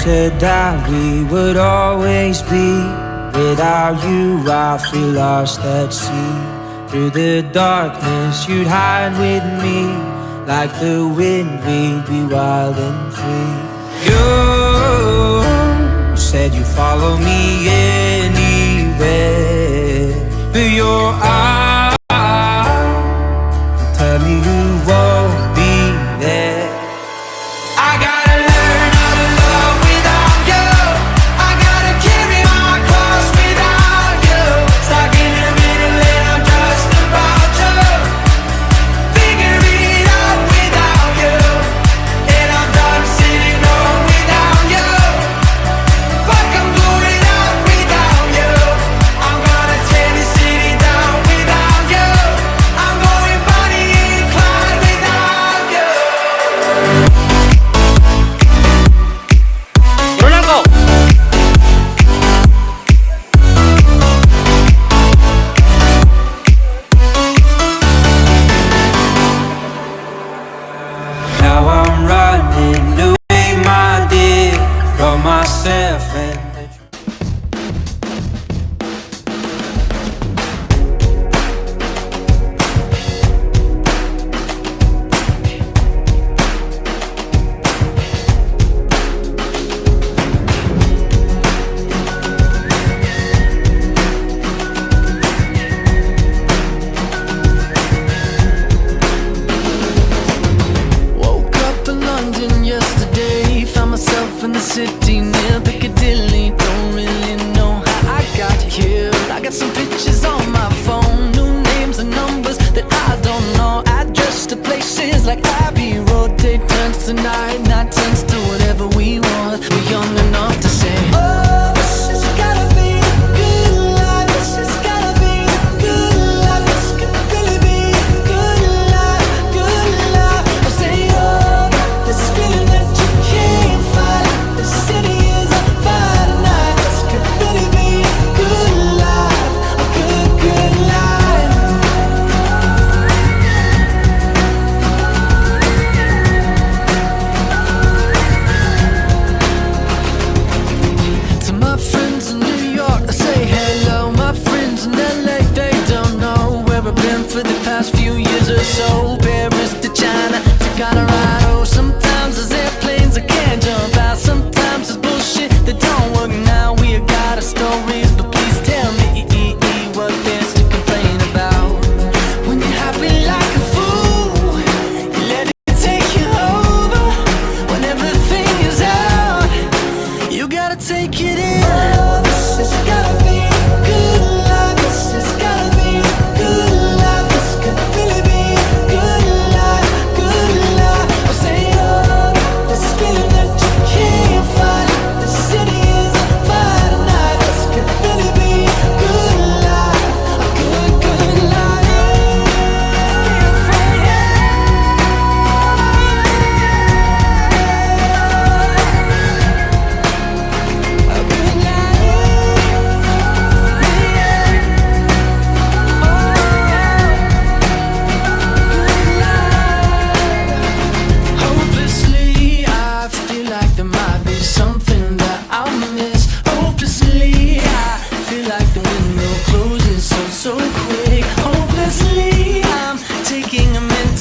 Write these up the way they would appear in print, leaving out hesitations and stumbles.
Said that we would always be. Without you I feel lost at sea. Through the darkness you'd hide with me. Like the wind we'd be wild and free. You said you'd follow me anywhere. But your eyes tell me you won't be there.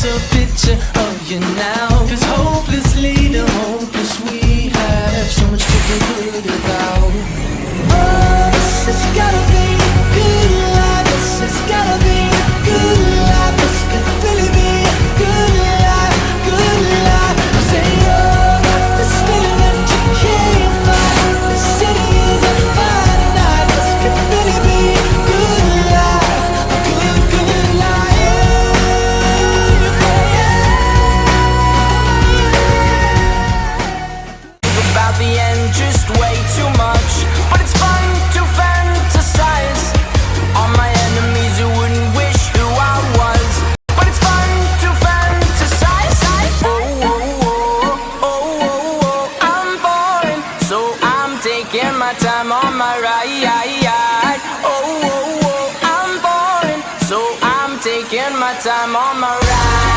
mental picture of you now. Cause hopelessly the hopeless we have so much to be good about. Oh, this has gotta be good life. This has gotta be good life. This could really be good life, good life. I say, oh, this feeling that you can't find. The city is a fine night. This could really be good life, a good, good life. Think about the end just way too much, but it's fun to fantasize on my enemies who wouldn't wish who I was. But it's fun to fantasize. Oh, oh, oh, oh, oh, oh. I'm boring, so I'm taking my time on my ride. Oh, oh, oh. I'm boring, so I'm taking my time on my ride.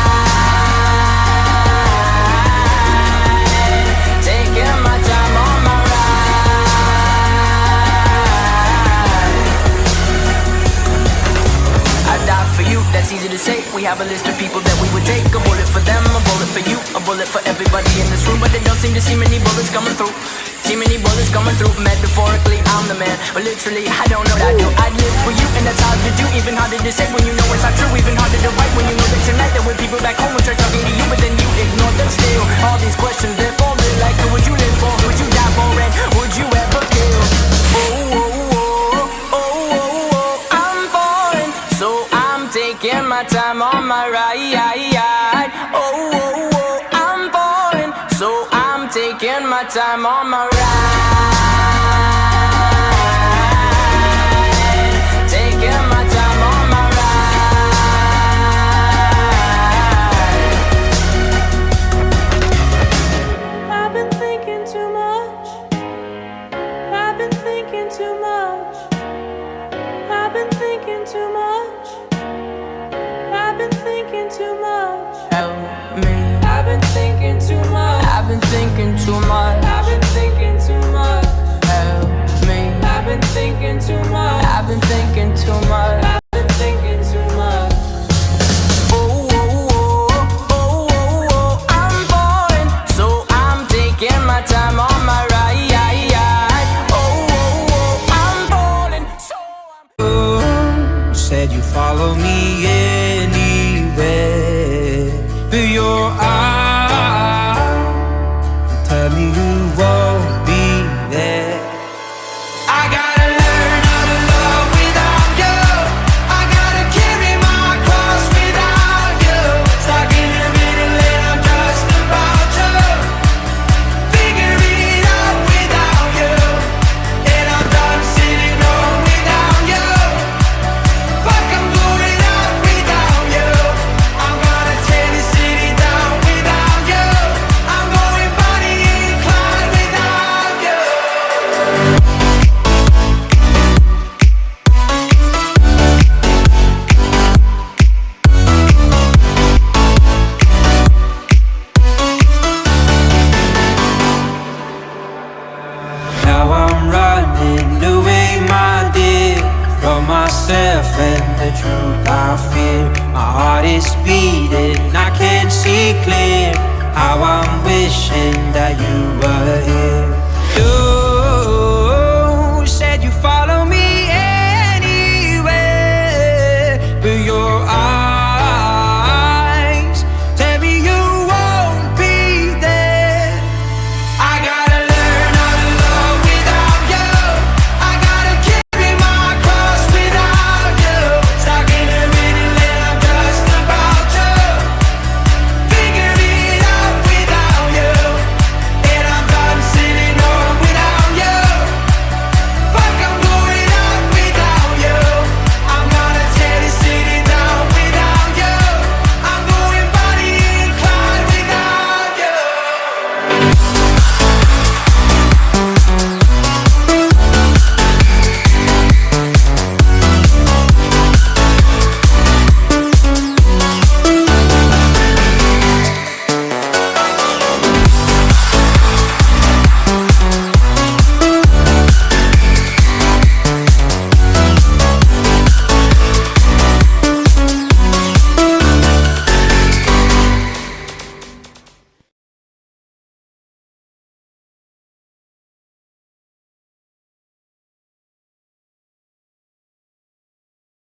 Taking my time on my ride. I'd die for you, that's easy to say. We have a list of people that we would take. A bullet for them, a bullet for you, a bullet for everybody in this room. But they don't seem to see many bullets coming through. See many bullets coming through. Metaphorically, I'm the man, but literally, I don't know what I do. I'd live for you, and that's hard to do. Even harder to say when you know it's not true. Even harder to write when you know that tonight there were people back home who tried talking to you, but then you ignore them still. All these questions, they're falling like, who would you live for? Who would you die for? And would you ever kill? Oh, oh, oh, oh, oh, oh. I'm boring, so I'm taking my time on my ride. Oh, oh, oh. I'm boring, so I'm taking my time on my ride. Taking my time on my ride. I've been thinking too much. I've been thinking too much. I've been thinking too much. I've been thinking too much. Help me. I've been thinking too much. I've been thinking too much. I've been thinking too much. Help me. I've been thinking too much. I've been thinking too much.